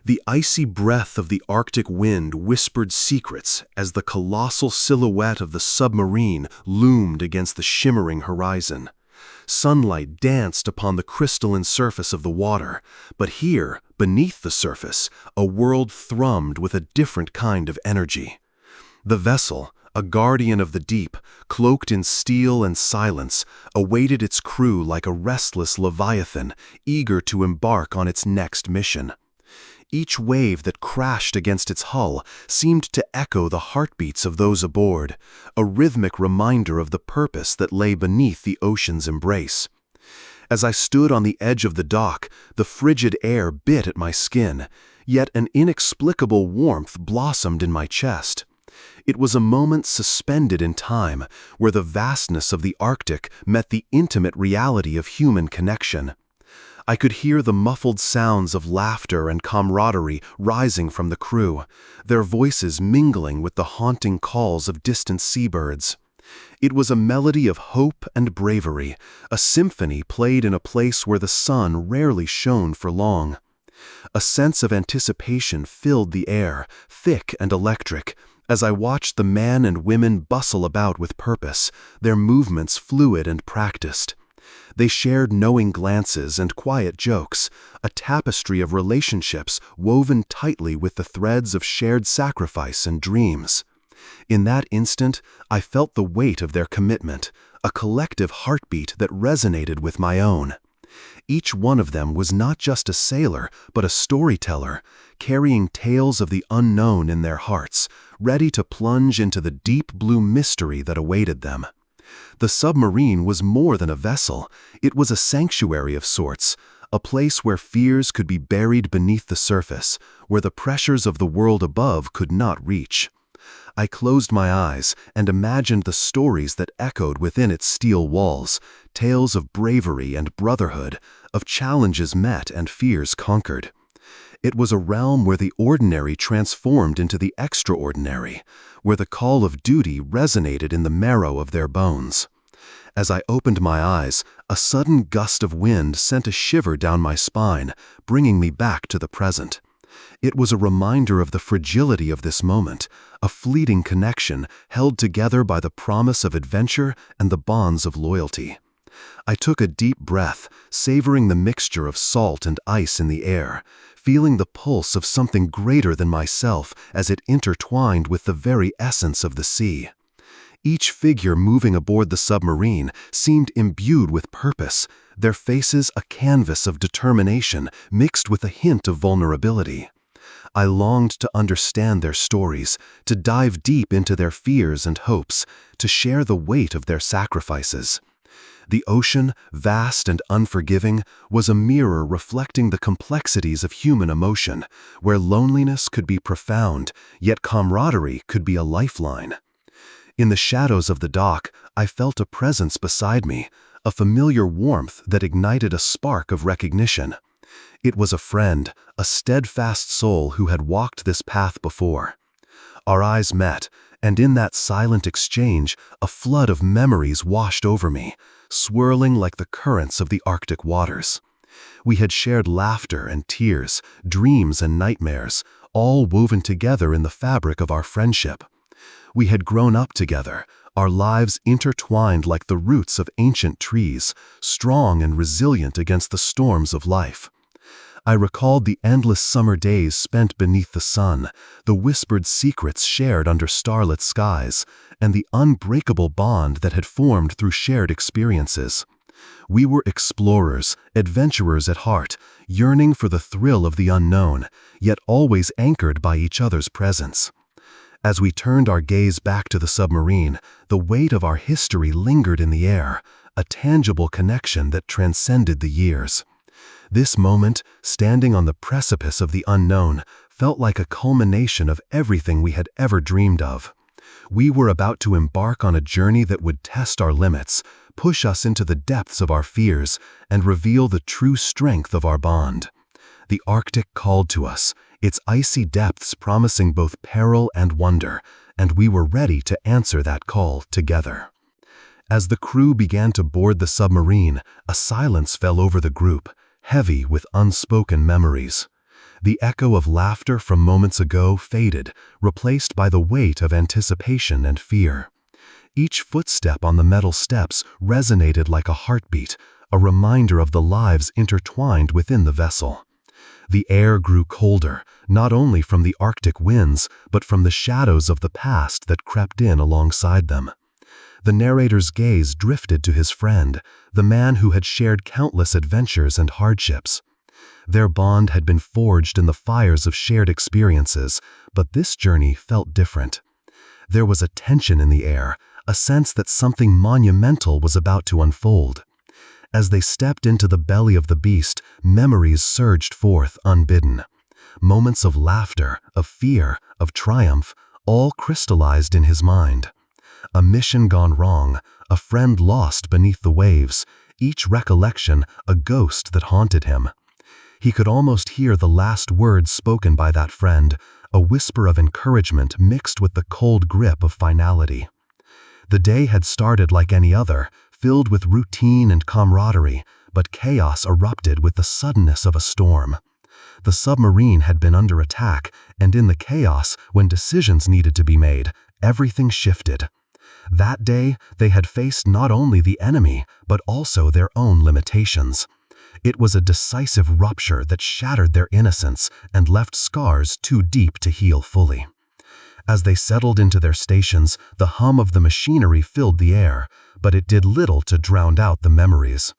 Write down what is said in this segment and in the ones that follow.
The icy breath of the Arctic wind whispered secrets as the colossal silhouette of the submarine loomed against the shimmering horizon. Sunlight danced upon the crystalline surface of the water, but here, beneath the surface, a world thrummed with a different kind of energy. The vessel, a guardian of the deep, cloaked in steel and silence, awaited its crew like a restless leviathan, eager to embark on its next mission. Each wave that crashed against its hull seemed to echo the heartbeats of those aboard, a rhythmic reminder of the purpose that lay beneath the ocean's embrace. As I stood on the edge of the dock, the frigid air bit at my skin, yet an inexplicable warmth blossomed in my chest. It was a moment suspended in time, where the vastness of the Arctic met the intimate reality of human connection. I could hear the muffled sounds of laughter and camaraderie rising from the crew, their voices mingling with the haunting calls of distant seabirds. It was a melody of hope and bravery, a symphony played in a place where the sun rarely shone for long. A sense of anticipation filled the air, thick and electric, as I watched the men and women bustle about with purpose, their movements fluid and practiced. They shared knowing glances and quiet jokes, a tapestry of relationships woven tightly with the threads of shared sacrifice and dreams. In that instant, I felt the weight of their commitment, a collective heartbeat that resonated with my own. Each one of them was not just a sailor, but a storyteller, carrying tales of the unknown in their hearts, ready to plunge into the deep blue mystery that awaited them. The submarine was more than a vessel. It was a sanctuary of sorts, a place where fears could be buried beneath the surface, where the pressures of the world above could not reach. I closed my eyes and imagined the stories that echoed within its steel walls, tales of bravery and brotherhood, of challenges met and fears conquered. It was a realm where the ordinary transformed into the extraordinary, where the call of duty resonated in the marrow of their bones. As I opened my eyes, a sudden gust of wind sent a shiver down my spine, bringing me back to the present. It was a reminder of the fragility of this moment, a fleeting connection held together by the promise of adventure and the bonds of loyalty. I took a deep breath, savoring the mixture of salt and ice in the air, feeling the pulse of something greater than myself as it intertwined with the very essence of the sea. Each figure moving aboard the submarine seemed imbued with purpose, their faces a canvas of determination mixed with a hint of vulnerability. I longed to understand their stories, to dive deep into their fears and hopes, to share the weight of their sacrifices. The ocean, vast and unforgiving, was a mirror reflecting the complexities of human emotion, where loneliness could be profound, yet camaraderie could be a lifeline. In the shadows of the dock, I felt a presence beside me, a familiar warmth that ignited a spark of recognition. It was a friend, a steadfast soul who had walked this path before. Our eyes met, and in that silent exchange, a flood of memories washed over me, swirling like the currents of the Arctic waters. We had shared laughter and tears, dreams and nightmares, all woven together in the fabric of our friendship. We had grown up together, our lives intertwined like the roots of ancient trees, strong and resilient against the storms of life. I recalled the endless summer days spent beneath the sun, the whispered secrets shared under starlit skies, and the unbreakable bond that had formed through shared experiences. We were explorers, adventurers at heart, yearning for the thrill of the unknown, yet always anchored by each other's presence. As we turned our gaze back to the submarine, the weight of our history lingered in the air, a tangible connection that transcended the years. This moment, standing on the precipice of the unknown, felt like a culmination of everything we had ever dreamed of. We were about to embark on a journey that would test our limits, push us into the depths of our fears, and reveal the true strength of our bond. The Arctic called to us, its icy depths promising both peril and wonder, and we were ready to answer that call together. As the crew began to board the submarine, a silence fell over the group, heavy with unspoken memories. The echo of laughter from moments ago faded, replaced by the weight of anticipation and fear. Each footstep on the metal steps resonated like a heartbeat, a reminder of the lives intertwined within the vessel. The air grew colder, not only from the Arctic winds, but from the shadows of the past that crept in alongside them. The narrator's gaze drifted to his friend, the man who had shared countless adventures and hardships. Their bond had been forged in the fires of shared experiences, but this journey felt different. There was a tension in the air, a sense that something monumental was about to unfold. As they stepped into the belly of the beast, memories surged forth unbidden. Moments of laughter, of fear, of triumph, all crystallized in his mind. A mission gone wrong, a friend lost beneath the waves, each recollection a ghost that haunted him. He could almost hear the last words spoken by that friend, a whisper of encouragement mixed with the cold grip of finality. The day had started like any other, filled with routine and camaraderie, but chaos erupted with the suddenness of a storm. The submarine had been under attack, and in the chaos, when decisions needed to be made, everything shifted. That day, they had faced not only the enemy, but also their own limitations. It was a decisive rupture that shattered their innocence and left scars too deep to heal fully. As they settled into their stations, the hum of the machinery filled the air, but it did little to drown out the memories.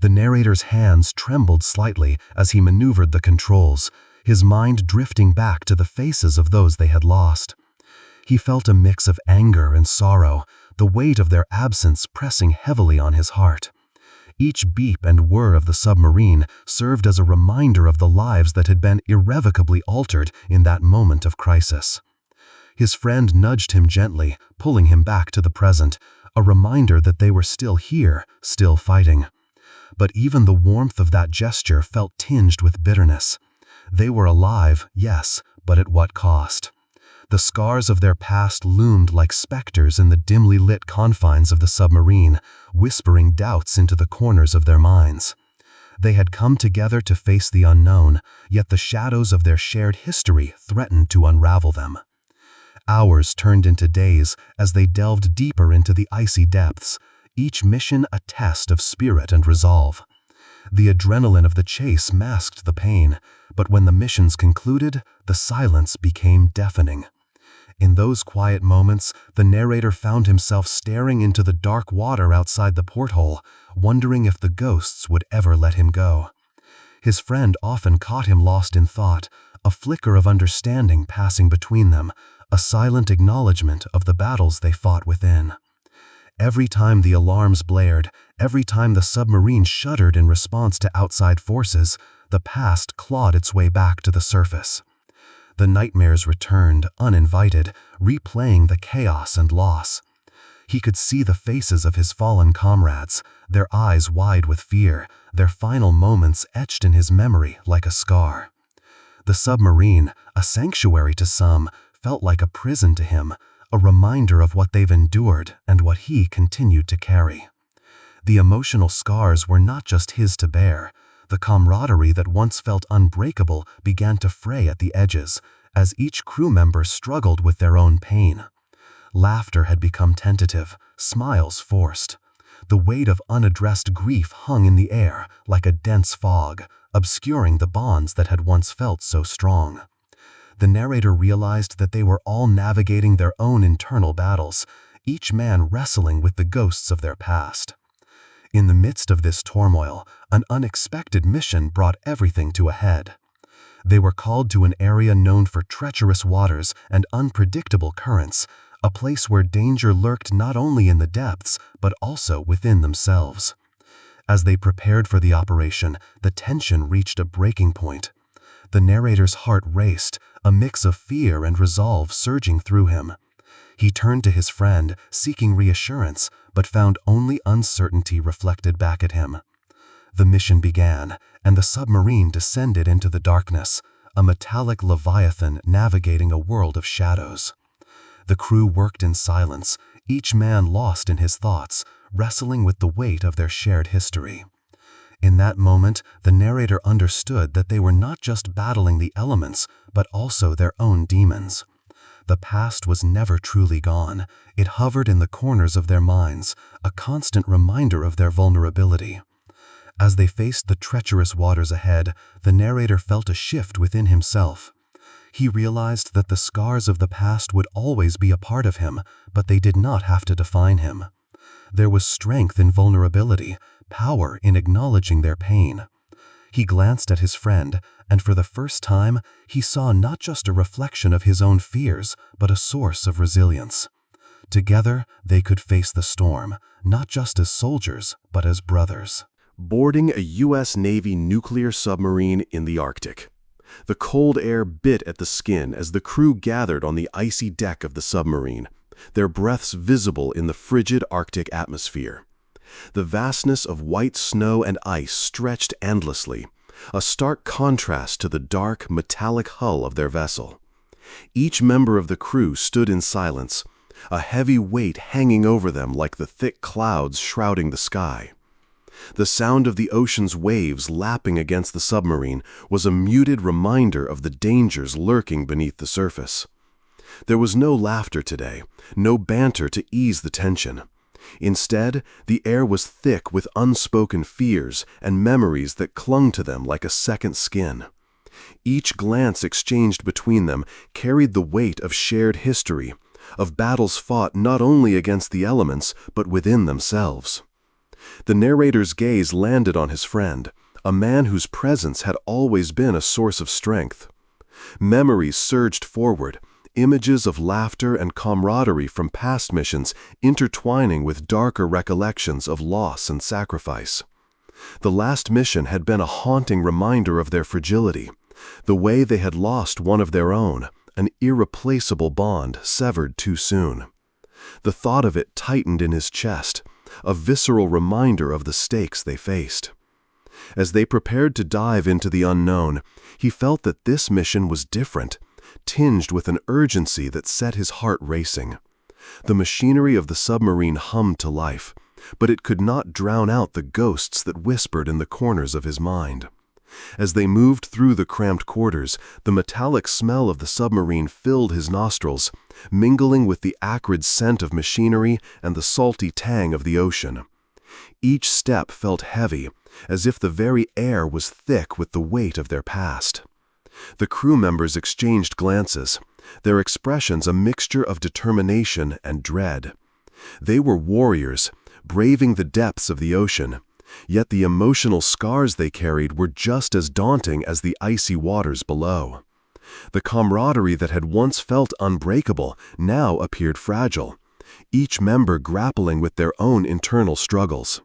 The narrator's hands trembled slightly as he maneuvered the controls, his mind drifting back to the faces of those they had lost. He felt a mix of anger and sorrow, the weight of their absence pressing heavily on his heart. Each beep and whir of the submarine served as a reminder of the lives that had been irrevocably altered in that moment of crisis. His friend nudged him gently, pulling him back to the present, a reminder that they were still here, still fighting. But even the warmth of that gesture felt tinged with bitterness. They were alive, yes, but at what cost? The scars of their past loomed like specters in the dimly lit confines of the submarine, whispering doubts into the corners of their minds. They had come together to face the unknown, yet the shadows of their shared history threatened to unravel them. Hours turned into days as they delved deeper into the icy depths, each mission a test of spirit and resolve. The adrenaline of the chase masked the pain, but when the missions concluded, the silence became deafening. In those quiet moments, the narrator found himself staring into the dark water outside the porthole, wondering if the ghosts would ever let him go. His friend often caught him lost in thought, a flicker of understanding passing between them, a silent acknowledgement of the battles they fought within. Every time the alarms blared, every time the submarine shuddered in response to outside forces, the past clawed its way back to the surface. The nightmares returned, uninvited, replaying the chaos and loss. He could see the faces of his fallen comrades, their eyes wide with fear, their final moments etched in his memory like a scar. The submarine, a sanctuary to some, felt like a prison to him, a reminder of what they've endured and what he continued to carry. The emotional scars were not just his to bear. The camaraderie that once felt unbreakable began to fray at the edges, as each crew member struggled with their own pain. Laughter had become tentative, smiles forced. The weight of unaddressed grief hung in the air like a dense fog, obscuring the bonds that had once felt so strong. The narrator realized that they were all navigating their own internal battles, each man wrestling with the ghosts of their past. In the midst of this turmoil, an unexpected mission brought everything to a head. They were called to an area known for treacherous waters and unpredictable currents, a place where danger lurked not only in the depths, but also within themselves. As they prepared for the operation, the tension reached a breaking point. The narrator's heart raced, a mix of fear and resolve surging through him. He turned to his friend, seeking reassurance, but found only uncertainty reflected back at him. The mission began, and the submarine descended into the darkness, a metallic leviathan navigating a world of shadows. The crew worked in silence, each man lost in his thoughts, wrestling with the weight of their shared history. In that moment, the narrator understood that they were not just battling the elements, but also their own demons. The past was never truly gone. It hovered in the corners of their minds, a constant reminder of their vulnerability. As they faced the treacherous waters ahead, the narrator felt a shift within himself. He realized that the scars of the past would always be a part of him, but they did not have to define him. There was strength in vulnerability, power in acknowledging their pain. He glanced at his friend, and for the first time, he saw not just a reflection of his own fears, but a source of resilience. Together, they could face the storm, not just as soldiers, but as brothers. Boarding a US Navy nuclear submarine in the Arctic. The cold air bit at the skin as the crew gathered on the icy deck of the submarine, their breaths visible in the frigid Arctic atmosphere. The vastness of white snow and ice stretched endlessly, a stark contrast to the dark, metallic hull of their vessel. Each member of the crew stood in silence, a heavy weight hanging over them like the thick clouds shrouding the sky. The sound of the ocean's waves lapping against the submarine was a muted reminder of the dangers lurking beneath the surface. There was no laughter today, no banter to ease the tension. Instead, the air was thick with unspoken fears and memories that clung to them like a second skin. Each glance exchanged between them carried the weight of shared history, of battles fought not only against the elements, but within themselves. The narrator's gaze landed on his friend, a man whose presence had always been a source of strength. Memories surged forward, images of laughter and camaraderie from past missions intertwining with darker recollections of loss and sacrifice. The last mission had been a haunting reminder of their fragility, the way they had lost one of their own, an irreplaceable bond severed too soon. The thought of it tightened in his chest, a visceral reminder of the stakes they faced. As they prepared to dive into the unknown, he felt that this mission was different, tinged with an urgency that set his heart racing. The machinery of the submarine hummed to life, but it could not drown out the ghosts that whispered in the corners of his mind. As they moved through the cramped quarters, the metallic smell of the submarine filled his nostrils, mingling with the acrid scent of machinery and the salty tang of the ocean. Each step felt heavy, as if the very air was thick with the weight of their past. The crew members exchanged glances, their expressions a mixture of determination and dread. They were warriors, braving the depths of the ocean, yet the emotional scars they carried were just as daunting as the icy waters below. The camaraderie that had once felt unbreakable now appeared fragile, each member grappling with their own internal struggles.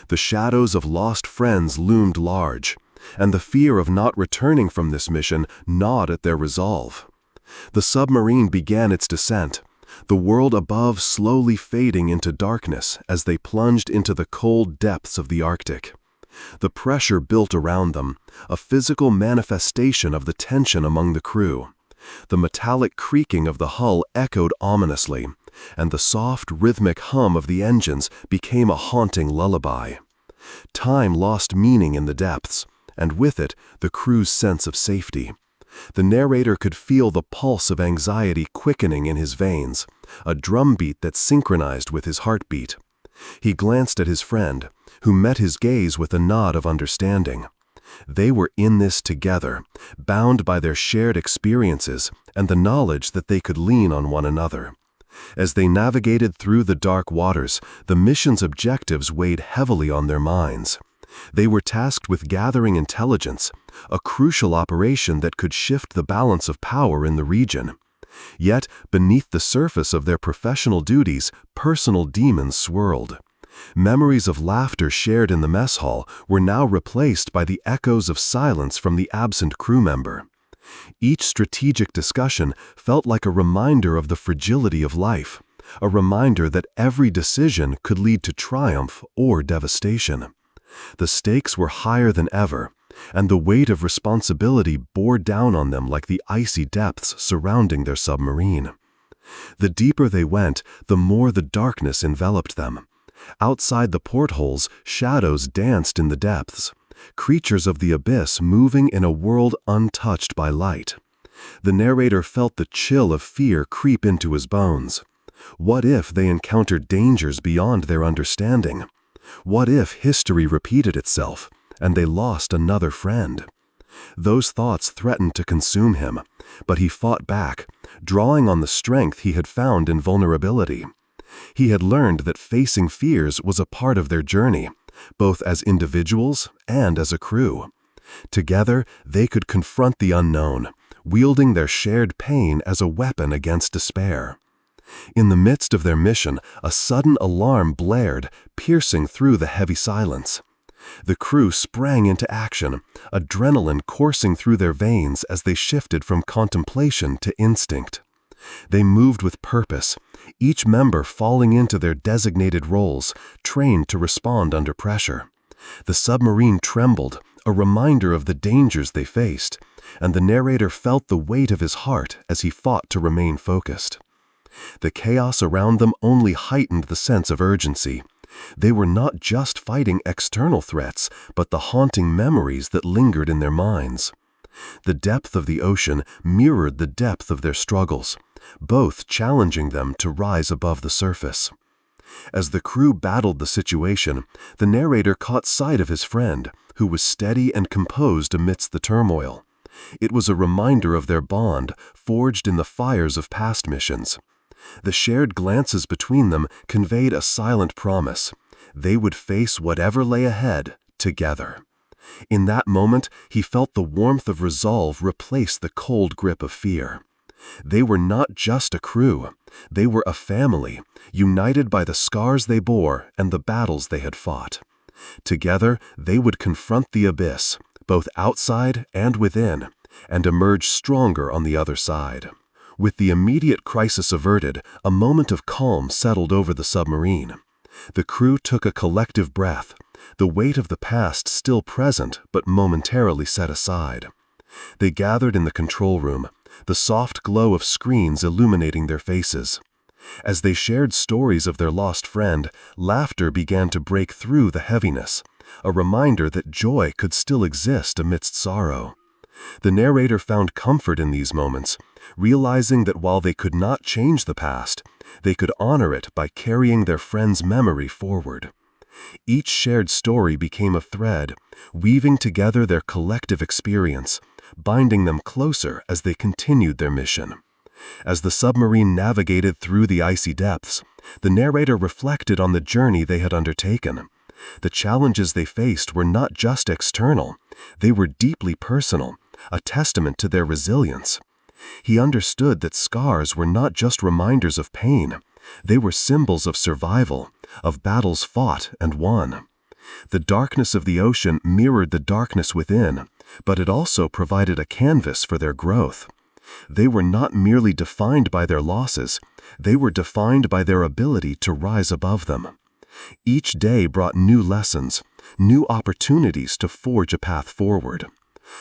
The shadows of lost friends loomed large, and the fear of not returning from this mission gnawed at their resolve. The submarine began its descent, the world above slowly fading into darkness as they plunged into the cold depths of the Arctic. The pressure built around them, a physical manifestation of the tension among the crew. The metallic creaking of the hull echoed ominously, and the soft, rhythmic hum of the engines became a haunting lullaby. Time lost meaning in the depths, and with it, the crew's sense of safety. The narrator could feel the pulse of anxiety quickening in his veins, a drumbeat that synchronized with his heartbeat. He glanced at his friend, who met his gaze with a nod of understanding. They were in this together, bound by their shared experiences and the knowledge that they could lean on one another. As they navigated through the dark waters, the mission's objectives weighed heavily on their minds. They were tasked with gathering intelligence, a crucial operation that could shift the balance of power in the region. Yet, beneath the surface of their professional duties, personal demons swirled. Memories of laughter shared in the mess hall were now replaced by the echoes of silence from the absent crew member. Each strategic discussion felt like a reminder of the fragility of life, a reminder that every decision could lead to triumph or devastation. The stakes were higher than ever, and the weight of responsibility bore down on them like the icy depths surrounding their submarine. The deeper they went, the more the darkness enveloped them. Outside the portholes, shadows danced in the depths, creatures of the abyss moving in a world untouched by light. The narrator felt the chill of fear creep into his bones. What if they encountered dangers beyond their understanding? What if history repeated itself, and they lost another friend? Those thoughts threatened to consume him, but he fought back, drawing on the strength he had found in vulnerability. He had learned that facing fears was a part of their journey, both as individuals and as a crew. Together, they could confront the unknown, wielding their shared pain as a weapon against despair. In the midst of their mission, a sudden alarm blared, piercing through the heavy silence. The crew sprang into action, adrenaline coursing through their veins as they shifted from contemplation to instinct. They moved with purpose, each member falling into their designated roles, trained to respond under pressure. The submarine trembled, a reminder of the dangers they faced, and the narrator felt the weight of his heart as he fought to remain focused. The chaos around them only heightened the sense of urgency. They were not just fighting external threats, but the haunting memories that lingered in their minds. The depth of the ocean mirrored the depth of their struggles, both challenging them to rise above the surface. As the crew battled the situation, the narrator caught sight of his friend, who was steady and composed amidst the turmoil. It was a reminder of their bond, forged in the fires of past missions. The shared glances between them conveyed a silent promise. They would face whatever lay ahead, together. In that moment, he felt the warmth of resolve replace the cold grip of fear. They were not just a crew. They were a family, united by the scars they bore and the battles they had fought. Together, they would confront the abyss, both outside and within, and emerge stronger on the other side. With the immediate crisis averted, a moment of calm settled over the submarine. The crew took a collective breath, the weight of the past still present but momentarily set aside. They gathered in the control room, the soft glow of screens illuminating their faces. As they shared stories of their lost friend, laughter began to break through the heaviness, a reminder that joy could still exist amidst sorrow. The narrator found comfort in these moments, realizing that while they could not change the past, they could honor it by carrying their friend's memory forward. Each shared story became a thread, weaving together their collective experience, binding them closer as they continued their mission. As the submarine navigated through the icy depths, the narrator reflected on the journey they had undertaken. The challenges they faced were not just external, they were deeply personal, a testament to their resilience. He understood that scars were not just reminders of pain, they were symbols of survival, of battles fought and won. The darkness of the ocean mirrored the darkness within, but it also provided a canvas for their growth. They were not merely defined by their losses, they were defined by their ability to rise above them. Each day brought new lessons, new opportunities to forge a path forward.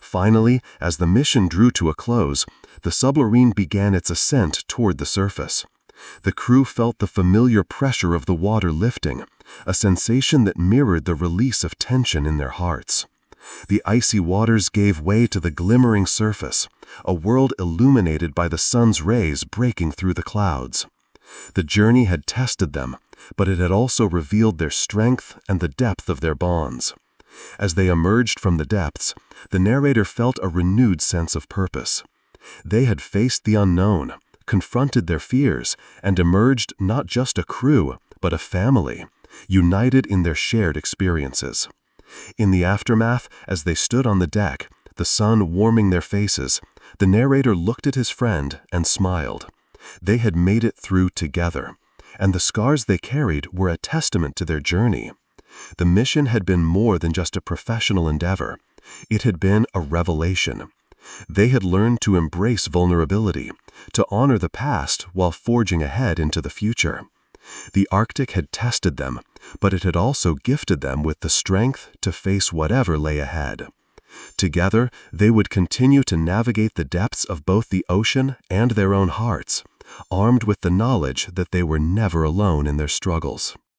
Finally, as the mission drew to a close, the submarine began its ascent toward the surface. The crew felt the familiar pressure of the water lifting, a sensation that mirrored the release of tension in their hearts. The icy waters gave way to the glimmering surface, a world illuminated by the sun's rays breaking through the clouds. The journey had tested them, but it had also revealed their strength and the depth of their bonds. As they emerged from the depths, the narrator felt a renewed sense of purpose. They had faced the unknown, confronted their fears, and emerged not just a crew, but a family, united in their shared experiences. In the aftermath, as they stood on the deck, the sun warming their faces, the narrator looked at his friend and smiled. They had made it through together, and the scars they carried were a testament to their journey. The mission had been more than just a professional endeavor. It had been a revelation. They had learned to embrace vulnerability, to honor the past while forging ahead into the future. The Arctic had tested them, but it had also gifted them with the strength to face whatever lay ahead. Together, they would continue to navigate the depths of both the ocean and their own hearts, armed with the knowledge that they were never alone in their struggles.